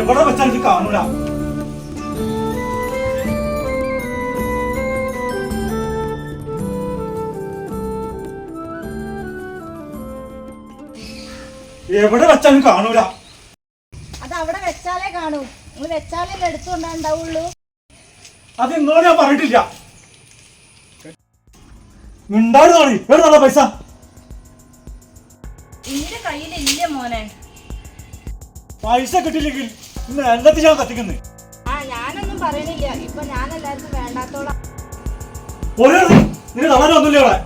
എവിടെ വെച്ചാൽ ഇത് കാണൂല. എവിടെ വെച്ചാലും കാണൂല. അത് അവിടെ വെച്ചാലേ കാണൂ. നിങ്ങൾ വെച്ചാലേ എടുത്തുകൊണ്ടാണ്ടാവുള്ളൂ. അത് ഇന്നോട് ഞാൻ പറഞ്ഞിട്ടില്ല. മിണ്ടാടുന്നാണ്. എവിടെ പൈസ? ഇന്റെ കയ്യിലില്ല മോനെ. പൈസ കിട്ടിയില്ലെങ്കിൽ ഇന്ന് എല്ലാത്തിൽ ഞാൻ കത്തിക്കുന്നു. ഞാനൊന്നും പറയണില്ല. ഇപ്പൊ ഞാൻ എല്ലാവർക്കും വേണ്ടാത്തോളാം. നിനക്ക് തളരൊന്നുമില്ല ഇവിടെ.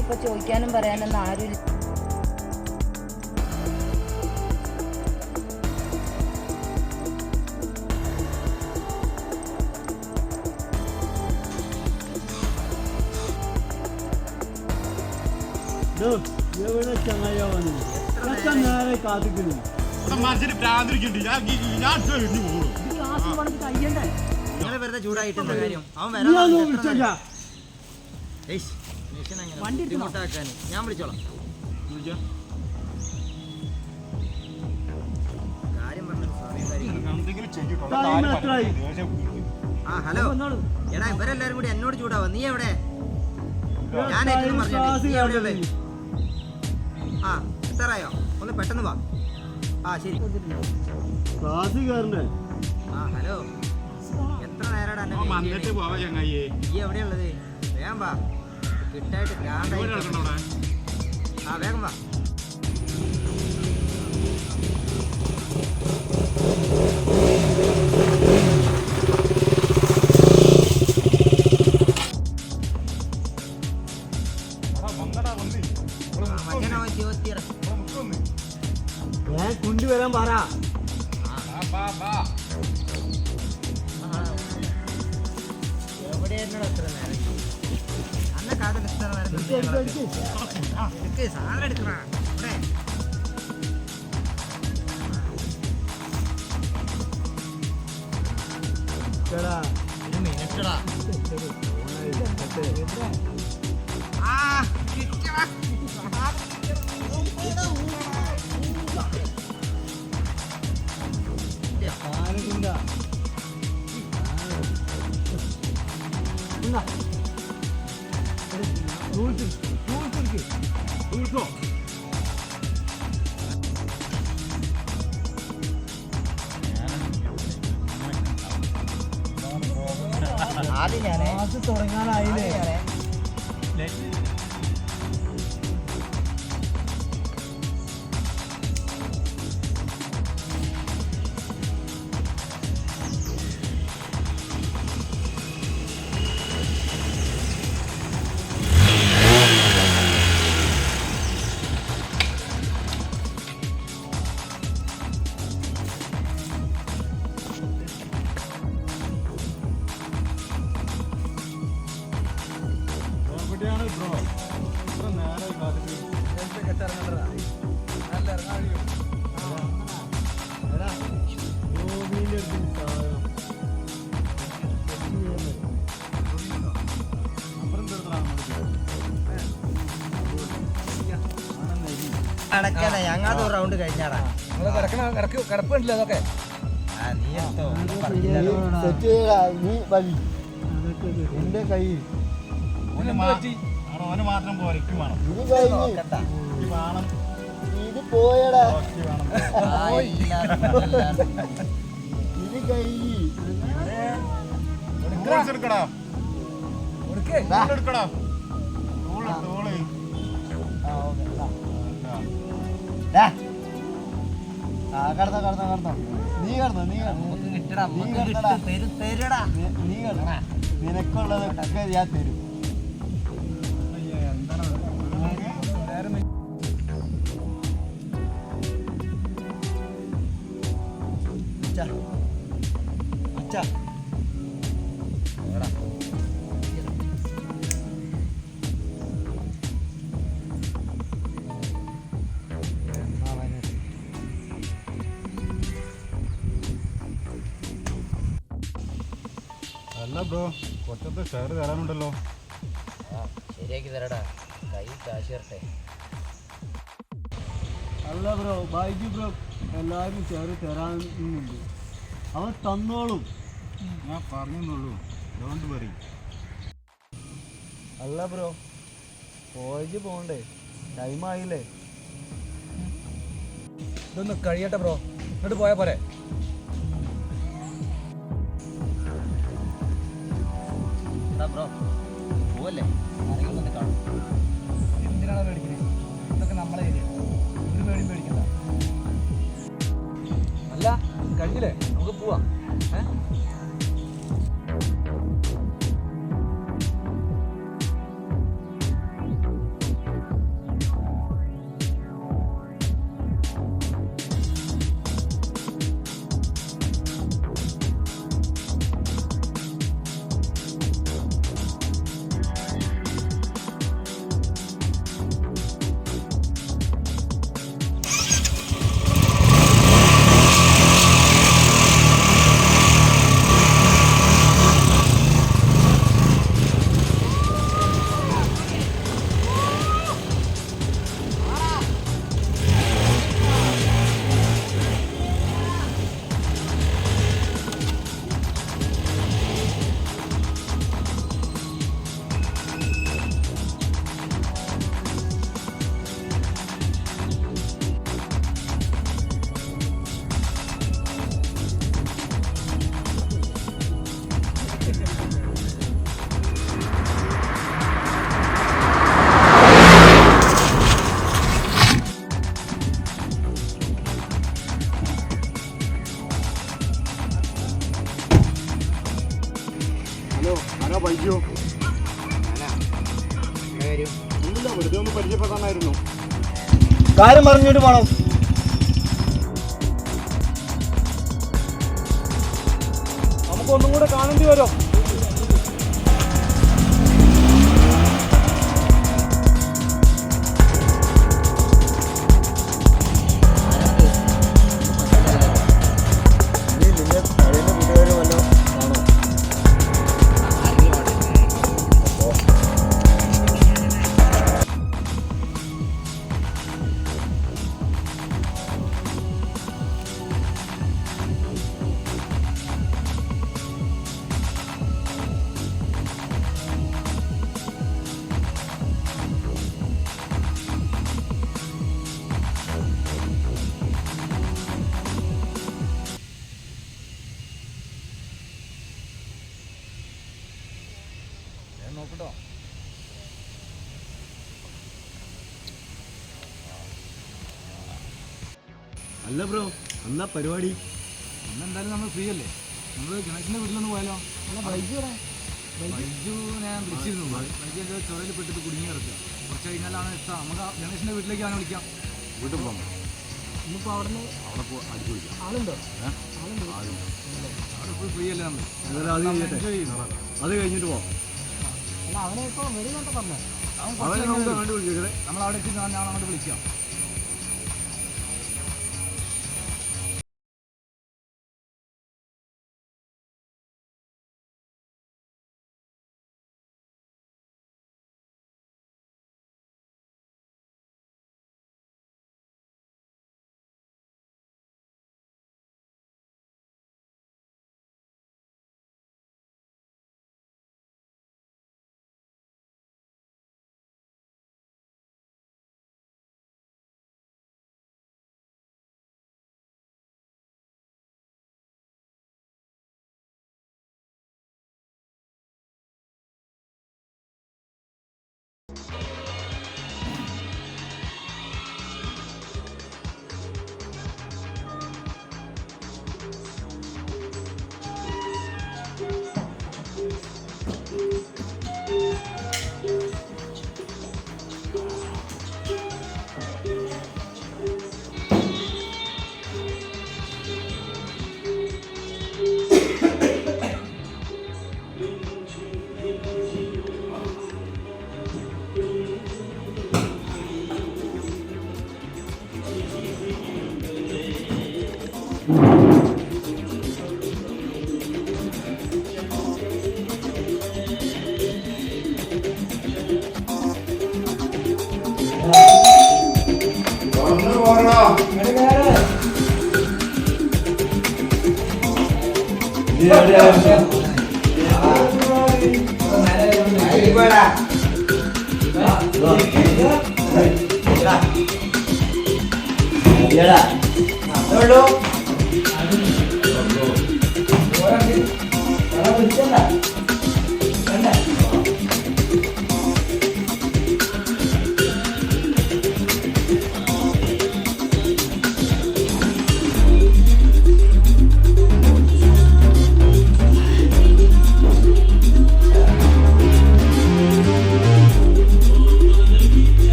ഇപ്പൊ ചോദിക്കാനും പറയാനൊന്നും ആരും. വെറുതെ ചൂടായിട്ടുള്ള കാര്യം അവൻ വരാൻ ഞാൻ വിളിച്ചോളാം. കാര്യം ആ ഹലോ എടാ ഇവരെല്ലാരും കൂടി എന്നോട് ചൂടാവാ. നീ എവിടെ? ഞാൻ പറഞ്ഞിട്ട് ആ എത്രയോ ഒന്ന് പെട്ടെന്ന് വാ. ആ ശരി. ആ ഹലോ എത്ര നേരടാ ഈ എവിടെയുള്ളത്? വേഗം വാ. കിട്ടായിട്ട് ആ വേഗം വാ. കൊണ്ടുവരാൻ പറ. എവിടെയായിരുന്നു എത്ര നേരം? അന്ന കാതൽ എത്ര നേരം സാധനം എടുക്കണ ഇവിടെ മിനിറ്റടാ. ആ കിട്ടടാ. ആദ്യം ഞാൻ തുടങ്ങാനായില്ലേ? അടക്കണ ഞങ്ങാതെ ഒരു റൗണ്ട് കഴിഞ്ഞാടാ. കിടപ്പ് കണ്ടില്ല അതൊക്കെ. എന്റെ കൈ മാത്രം പോരക്കും വേണം. ഇത് പോയടാ ഇത് കൈ എടുക്കടാ കടന്നോ നീ കടന്നോ നിനക്കുള്ളതൊക്കെ ഞാൻ തരും അല്ല ബ്രോ കുറച്ചത്തെ ഷെയർ തരാനുണ്ടല്ലോ. ശരിയാക്കി തരടാ, കൈ കാശ് തരട്ടെ. അല്ല ബ്രോ, ബൈജു ബ്രോ എല്ലാവരും ചേർ തരാനുണ്ട്, അവൻ തന്നോളും. ഞാൻ പറഞ്ഞെന്നുള്ളൂ, ഡോണ്ട് വറി. അല്ല ബ്രോ, കോളേജ് പോകണ്ടേ, ടൈമായില്ലേ? ഇതൊന്ന് കഴിയട്ടെ ബ്രോ, ഇങ്ങോട്ട് പോയാൽ പോരെ. ബ്രോ പോവല്ലേ, ആരെങ്കിലും വന്ന് കാണും. എന്തിനാണോ പേടിക്കുന്നത്? ഇതൊക്കെ നമ്മളെ ഏരിയ, ഒരു പേടിയും പേടിക്കണ്ട. അല്ല കഴിഞ്ഞില്ലേ, നമുക്ക് പോവാം. ഹലോ, ആരാ ബൈജു? ഒന്നുമില്ല, വെറുതെ ഒന്ന് പരിചയപ്പെടാനായിരുന്നു. കാര്യം പറഞ്ഞിട്ട് പോണം. നമുക്കൊന്നും കൂടെ കാണേണ്ടി വരും. നിന്റെ പഴയ വീട്ടുകാർ വല്ലോ കാണോ? നോക്കട്ടോ. അല്ല ബ്രോ, എന്നാ പരിപാടി? ഇന്നെന്തായാലും നമ്മൾ ഫ്രീ അല്ലേ, നമ്മൾ ഗണേശിൻ്റെ വീട്ടിലൊന്ന് പോയാലോ? ബൈജു ഞാൻ വിളിച്ചിരുന്നു. ബൈജു എൻ്റെ ചുരയിൽ പെട്ടിട്ട് കുടുങ്ങി കിടക്കുക. കുറച്ച് കഴിഞ്ഞാലാണ് എത്താം. നമുക്ക് ഗണേശിൻ്റെ വീട്ടിലേക്ക് അവനെ വിളിക്കാം. വീട്ടിൽ പോകാം. ഇന്നിപ്പോൾ അവിടെ അടിച്ചു വിളിക്കാം. ആളുണ്ടോ? അവിടെ ഫുൾ ഫ്രീ അല്ലേ നമ്മൾ? അത് കഴിഞ്ഞിട്ട് പോവാം. അല്ല, അവനെ ഇപ്പോൾ വരുന്നുണ്ടോ പറഞ്ഞേ? നമ്മൾ അവിടെ എത്തി, ഞാൻ അങ്ങോട്ട് വിളിക്കാം.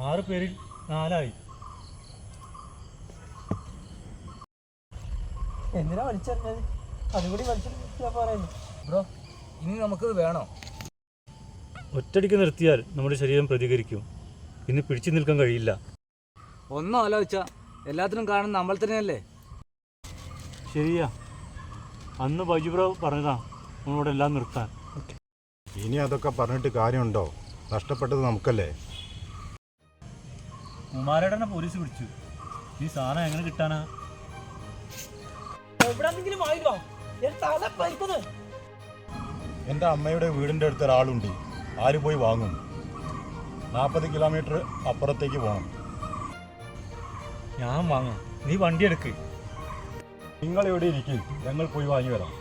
6 പേരിൽ 4 എന്തിനാ വലിച്ചെറിഞ്ഞത്? അതുകൂടി വലിച്ചെറിഞ്ഞാ പറയുന്നു. ബ്രോ, ഇനി നമുക്കിത് വേണോ? ഒറ്റടിക്ക് നിർത്തിയാൽ നമ്മുടെ ശരീരം പ്രതികരിക്കും. ഇന്ന് പിടിച്ചു നിൽക്കാൻ കഴിയില്ല. ഒന്നും ആലോചിച്ച എല്ലാത്തിനും കാണുന്ന നമ്മൾ തന്നെയല്ലേ? ശരിയാ, അന്ന് ബൈജുബ്രോ പറഞ്ഞതാ നമ്മളോട് എല്ലാം നിർത്താൻ. ഇനി അതൊക്കെ പറഞ്ഞിട്ട് കാര്യമുണ്ടോ? നഷ്ടപ്പെട്ടത് നമുക്കല്ലേ. കുമാരേട്ടനെ പോലീസ് പിടിച്ചു. ഈ സാധനം എങ്ങനെ കിട്ടാനാ? എൻ്റെ അമ്മയുടെ വീടിൻ്റെ അടുത്ത് ഒരാളുണ്ട്. ആര് പോയി വാങ്ങും? 40 കിലോമീറ്റർ അപ്പുറത്തേക്ക് പോകണം. ഞാൻ വാങ്ങാം, നീ വണ്ടി എടുക്ക്. നിങ്ങൾ ഇവിടെ ഇരിക്കും, ഞങ്ങൾ പോയി വാങ്ങി വരാം.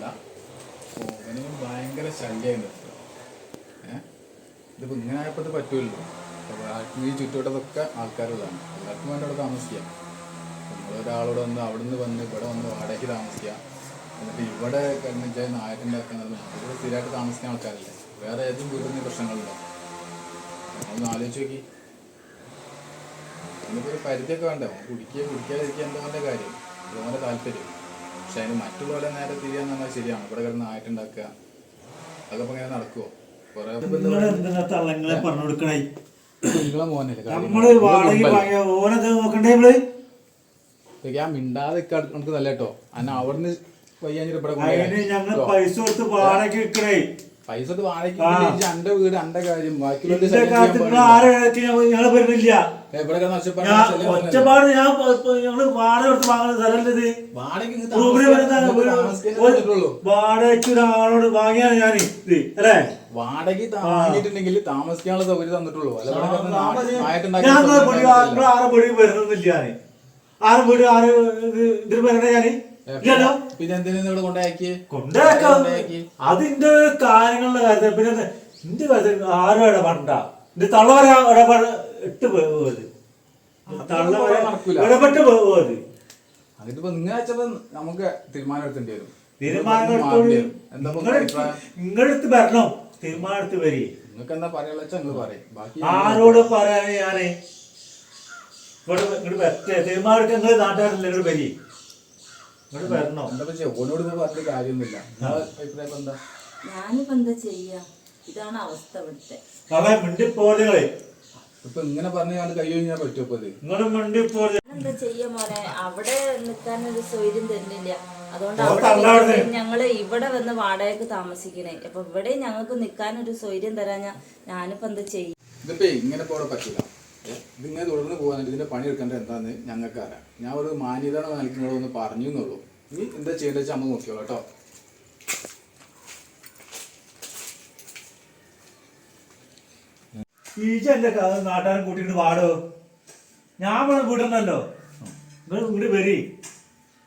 പ്രശ്നമല്ല. ഓവന് ഭയങ്കര ശല്യമാണ്. ഇതിപ്പോൾ ഇങ്ങനെ ആയപ്പോൾ ഇത് പറ്റുമല്ലോ. അപ്പോൾ ഈ ചുറ്റുവട്ടത്തൊക്കെ ആൾക്കാരുള്ളതാണ്. എല്ലാവർക്കും വേണ്ട അവിടെ താമസിക്കാം. നമ്മളൊരാളോട് വന്ന് അവിടെ നിന്ന് വന്ന് ഇവിടെ വന്ന് വാടകയ്ക്ക് താമസിക്കുക. എന്നിട്ട് ഇവിടെ കഴിഞ്ഞാൽ നായട്ടുണ്ടാക്കുന്നത് ഇവിടെ സ്ഥിരമായിട്ട് താമസിക്കുന്ന ആൾക്കാരില്ലേ. വേറെ ഏതും വീടുന്ന പ്രശ്നങ്ങളുണ്ടോ? നമ്മളൊന്ന് ആലോചിച്ച് നോക്കി. എന്നിപ്പോൾ ഒരു പരിധിയൊക്കെ വേണ്ടേ? കുടിക്കാതിരിക്കുക എന്താ കാര്യം? അതുപോലെ താല്പര്യം. പക്ഷെ അതിന് മറ്റുള്ളവരെ നേരെ തിരിയാന്ന് പറഞ്ഞാൽ ശരിയാണ്. ഇവിടെ കിടന്ന് നായട്ടുണ്ടാക്കുക അതൊക്കെ ഇപ്പം ഇങ്ങനെ നടക്കുമോ? കുറേ നിങ്ങളെ മോനല്ലേ ഞാൻ മിണ്ടാതെ നമുക്ക് നല്ല കേട്ടോ. അന്നെ അവിടുന്ന് വയ്യാഞ്ഞിട്ട് ഇവിടെ പൈസ കൊടുത്ത് വാടകയ്ക്ക് പൈസ അന്റെ വീട് അന്റെ കാര്യം ബാക്കിയുള്ള ഒറ്റപ്പാട് ഞങ്ങള് വാടക കൊടുത്ത് വാങ്ങുന്ന സ്ഥലമല്ലത്. വാടകയ്ക്ക് ഒരാളോട് വാങ്ങിയാണ് ഞാൻ ഇത് അല്ലേ. വാടക വാങ്ങിയിട്ടുണ്ടെങ്കിൽ താമസിക്കാനുള്ള സൗകര്യം തന്നിട്ടുള്ളൂ. ആറ് വീട് വരുന്നില്ല. ഞാൻ ആറ് വീട് ഇതിന് വരണേ ഞാന് പിന്നെ എന്തിനാ കൊണ്ടാക്കി അതിന്റെ കാര്യങ്ങളുടെ കാര്യത്തിൽ പിന്നെ എന്റെ കാര്യത്തിൽ ആരും ഇടപെടണ്ട. എന്റെ തള്ളവരെ ഇട്ട് പോയത് ഇടപെട്ട് പോയത്. അതിപ്പോ നിങ്ങൾ വെച്ചപ്പോ നമുക്ക് തീരുമാനം എടുക്കേണ്ടി വരും. നിങ്ങളെടുത്ത് വരണം. തീരുമാനത്ത് വരി. നിങ്ങൾക്ക് എന്താ പറയാനുള്ള വെച്ചാൽ നിങ്ങൾ പറയും. ബാക്കി ആരോട് പറയാന് ഞാന് ഇവിടെ ഇങ്ങോട്ട് പറ്റേ തീരുമാനം നിങ്ങൾ നാട്ടുകാരല്ലേ ഇങ്ങോട്ട് വരി. ഓനോട് പറഞ്ഞ കാര്യമൊന്നുമില്ല. അഭിപ്രായം എന്താ? ഞാനിപ്പോ എന്താ ചെയ്യാ? ഇതാണ് അവസ്ഥ ഇവിടുത്തെ. ഇപ്പൊ ഇങ്ങനെ പറഞ്ഞ കൈ കഴിഞ്ഞാൽ പറ്റുമോ? എന്താ ചെയ്യാ മോനെ? അവിടെ നിൽക്കാനൊരു സൗകര്യം തരുന്നില്ല. അതുകൊണ്ട് ഞങ്ങള് ഇവിടെ വന്ന് വാടകയ്ക്ക് താമസിക്കണേ. അപ്പൊ ഇവിടെ ഞങ്ങൾക്ക് നിൽക്കാനൊരു സൗകര്യം തരാഞ്ഞാ ഞാനിപ്പോ എന്താ ചെയ്യും? ഇതിപ്പോ ഇങ്ങനെ പോടെ പറ്റില്ല. ഇതിങ്ങനെ തുടർന്ന് പോകാൻ ഇതിന്റെ പണിയെടുക്കേണ്ടത് എന്താന്ന് ഞങ്ങൾക്ക് അറിയാം. ഞാൻ ഒരു മാന്യതയുടെ നൽകുന്നതൊന്ന് പറഞ്ഞു എന്നുള്ളൂ. ഇനി എന്താ ചെയ്യേണ്ടത് വെച്ചാൽ അമ്മ നോക്കിയോളൂ കേട്ടോ. എന്റെ നാട്ടുകാരൻ കൂട്ടിട്ട് പാടോ. ഞാൻ വീടണല്ലോ. ഇങ്ങോട്ട് വരി.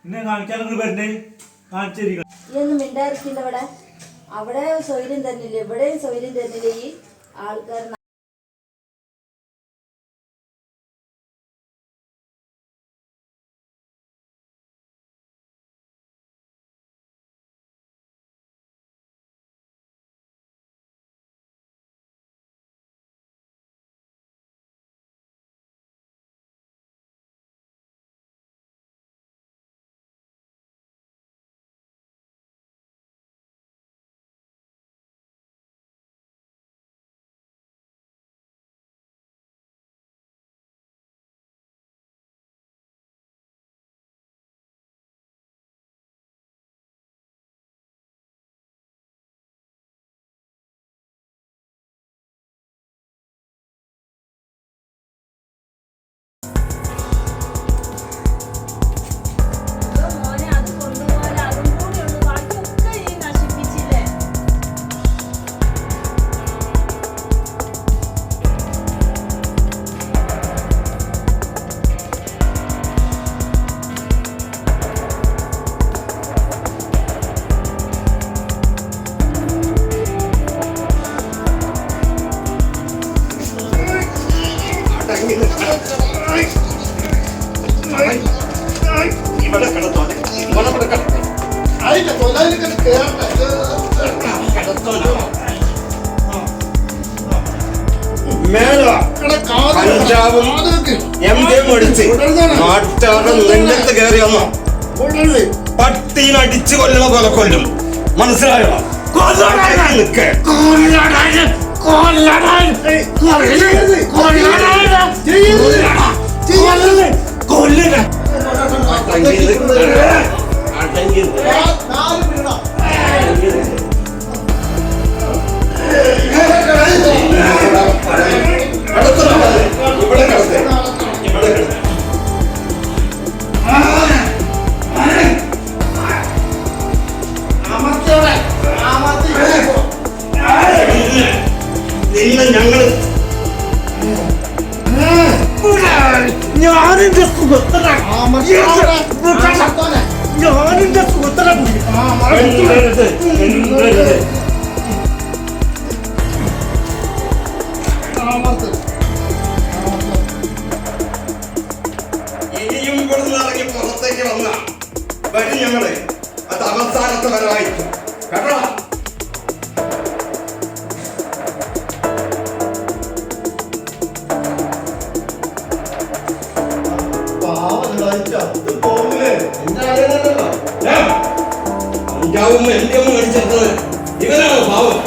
എന്നെ കാണിക്കാൻ ഇങ്ങോട്ട് വരണേ. കാണിച്ചിരിക്കണം. ഇതൊന്നും മിണ്ടായിരിക്കില്ല. അവിടെ സൗകര്യം തന്നില്ല, ഇവിടെയും സൗകര്യം തന്നില്ല. ഈ ആൾക്കാർ കഞ്ചാവും എംഡിയും അടിച്ച് നാട്ടാറ് നെല്ലത്ത് കയറി വന്നോ പട്ടീനടിച്ച് കൊല്ലണ പോലെ കൊല്ലും. മനസ്സിലായോ? നിൽക്കേ നിന്നെ ഞങ്ങള് ഞാനെന്റെ സുഹൃത്തുക്കളെ ഞാനിന്റെ സുഹൃത്തിനെ മിണ്ടരുത്. ഇനിയും ഇവിടുന്ന് ഇറങ്ങി പുറത്തേക്ക് വന്ന വരും ഞങ്ങള്. അത് അവസാനത്തെ വരവായിരിക്കും കേട്ടോ. അഞ്ചാവും എന്റെ ഒന്നും അടിച്ചെടുത്തത് ഇവനാണ് പാവം.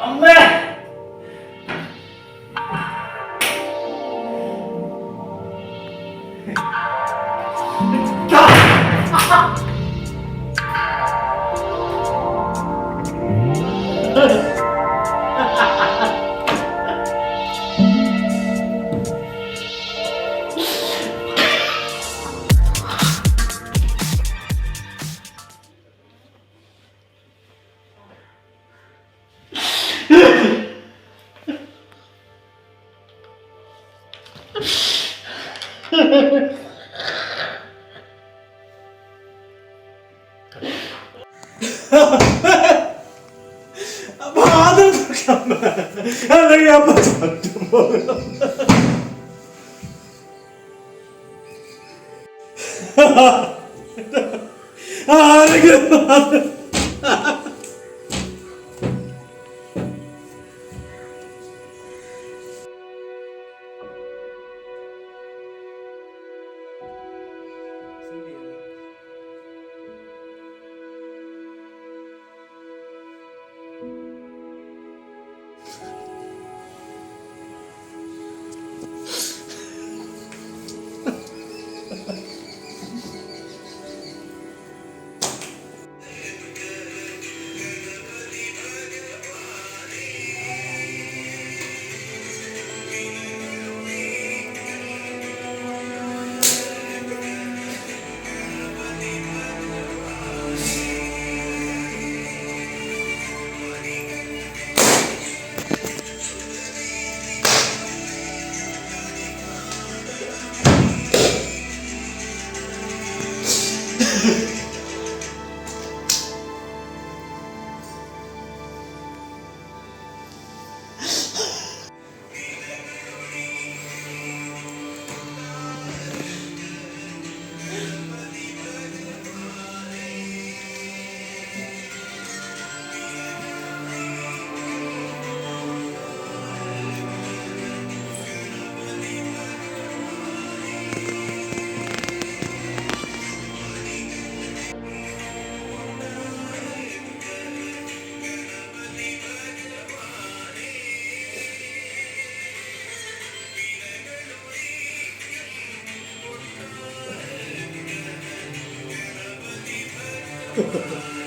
അമ്മേ പോയി